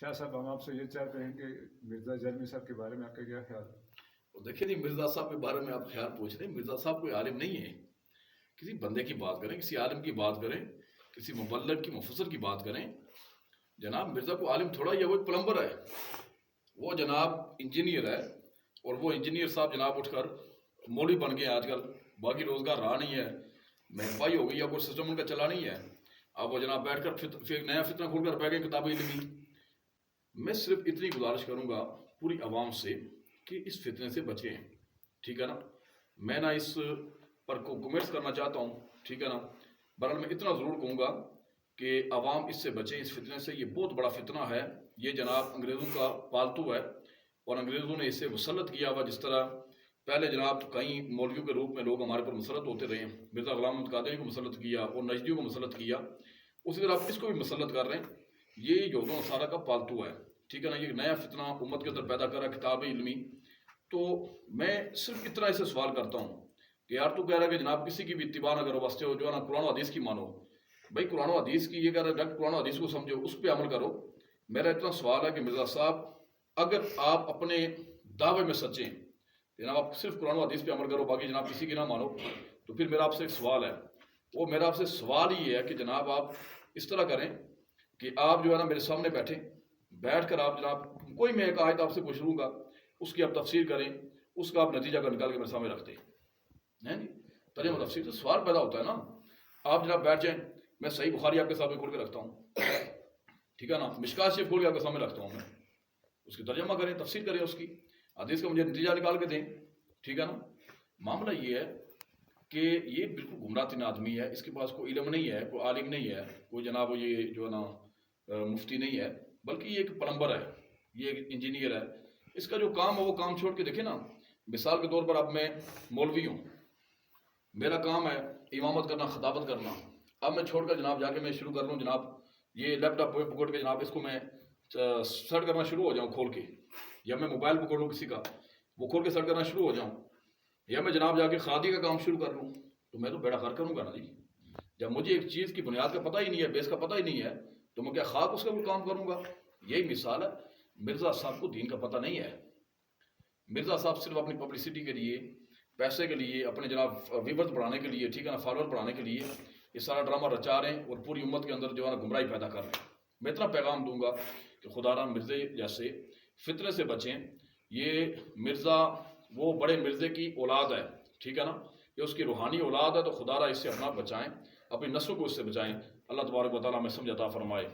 شاہ صاحب ہم آپ سے یہ چاہتے ہیں کہ مرزا جرمی صاحب کے بارے میں آپ کا کیا خیال ہے؟ دیکھیں جی، مرزا صاحب کے بارے میں آپ خیال پوچھ رہے ہیں. مرزا صاحب کوئی عالم نہیں ہے. کسی بندے کی بات کریں، کسی عالم کی بات کریں، کسی مبلغ کی مفسر کی بات کریں. جناب مرزا کو عالم تھوڑا ہی ہے، وہ ایک پلمبر ہے. وہ جناب انجینئر ہے، اور وہ انجینئر صاحب جناب اٹھ کر مولوی بن گئے. آج کل باقی روزگار رہا نہیں ہے، مہنگائی ہو گئی، یا کوئی سسٹم ان کا چلا نہیں ہے. اب وہ جناب بیٹھ کر پھر نیا فتنہ کھول کر بیٹھ گئے کتابیں علمی. میں صرف اتنی گزارش کروں گا پوری عوام سے کہ اس فتنے سے بچیں. ٹھیک ہے نا؟ میں نہ اس پر کمنٹس کرنا چاہتا ہوں. ٹھیک ہے نا؟ بہرحال میں اتنا ضرور کہوں گا کہ عوام اس سے بچیں، اس فتنے سے. یہ بہت بڑا فتنہ ہے. یہ جناب انگریزوں کا پالتو ہے، اور انگریزوں نے اسے مسلط کیا ہوا. جس طرح پہلے جناب کئی مولویوں کے روپ میں لوگ ہمارے پر مسلط ہوتے رہے. مرزا غلام محمد قادری کو مسلط کیا اور نجدیوں کو مسلط کیا، اسی طرح آپ اس کو بھی مسلط کر رہے ہیں. یہ یہود و نصارہ کا پالتو ہے. ٹھیک ہے نا؟ یہ نیا فتنہ امت کے اندر پیدا کر رہا ہے، کتاب علمی. تو میں صرف اتنا اسے سوال کرتا ہوں کہ یار تو کہہ رہا ہے کہ جناب کسی کی بھی اتباع نہ کرو، واسطے ہو جو ہے نا قرآن و حدیث کی مانو. بھائی قرآن و حدیث کی یہ کہہ رہا ہے ڈائریکٹ قرآن و حدیث کو سمجھو، اس پہ عمل کرو. میرا اتنا سوال ہے کہ مرزا صاحب اگر آپ اپنے دعوے میں سچیں، جناب آپ صرف قرآن و حدیث پہ عمل کرو، باقی جناب کسی کی نہ مانو، تو پھر میرا آپ سے ایک سوال ہے. وہ میرا آپ سے سوال ہی ہے کہ جناب آپ اس طرح کریں کہ آپ جو ہے نا میرے سامنے بیٹھ کر آپ جناب کوئی میں ایک آیت آپ سے پوچھ لوں گا، اس کی آپ تفسیر کریں، اس کا آپ نتیجہ کا نکال کے میرے سامنے رکھتے ہیں جی. ترجمہ تفسیر سے سوال پیدا ہوتا ہے نا. آپ جناب بیٹھ جائیں، میں صحیح بخاری آپ کے سامنے کھول کے رکھتا ہوں. ٹھیک ہے نا؟ مشکات شریف کھول کے آپ کے سامنے رکھتا ہوں میں. اس کی ترجمہ کریں، تفسیر کریں، اس کی حدیث کا مجھے نتیجہ نکال کے دیں. ٹھیک ہے نا؟ معاملہ یہ ہے کہ یہ بالکل گمراہ ترین آدمی ہے. اس کے پاس کوئی علم نہیں ہے، کوئی عالم نہیں ہے، کوئی جناب یہ جو ہے نا مفتی نہیں ہے، بلکہ یہ ایک پلمبر ہے، یہ ایک انجینئر ہے. اس کا جو کام ہے وہ کام چھوڑ کے دیکھیں نا. مثال کے طور پر اب میں مولوی ہوں، میرا کام ہے امامت کرنا، خطابت کرنا. اب میں چھوڑ کر جناب جا کے میں شروع کر لوں جناب یہ لیپ ٹاپ پکڑ کے جناب اس کو میں سرچ کرنا شروع ہو جاؤں کھول کے، یا میں موبائل پکڑ لوں کسی کا، وہ کھول کے سرچ کرنا شروع ہو جاؤں، یا میں جناب جا کے خادی کا کام شروع کر لوں، تو میں تو بیڑا غرق کروں گا نا جی. جب مجھے ایک چیز کی بنیاد کا پتہ ہی نہیں ہے، بیس کا پتہ ہی نہیں ہے، تو میں کیا خاک اس کا کوئی کام کروں گا؟ یہی مثال ہے. مرزا صاحب کو دین کا پتہ نہیں ہے. مرزا صاحب صرف اپنی پبلسٹی کے لیے، پیسے کے لیے، اپنے جناب ویورز بڑھانے کے لیے، ٹھیک ہے نا، فالوور بڑھانے کے لیے یہ سارا ڈرامہ رچا رہے ہیں، اور پوری امت کے اندر جو ہے نا گمراہی پیدا کر رہے ہیں. میں اتنا پیغام دوں گا کہ خدا را مرزے جیسے فتنے سے بچیں. یہ مرزا وہ بڑے مرزے کی اولاد ہے. ٹھیک ہے نا؟ یہ اس کی روحانی اولاد ہے، تو خدا را اس سے اپنا بچائیں، اپنی نسل کو اس سے بچائیں. اللہ تبارک و تعالیٰ میں سمجھ عطا فرمائے.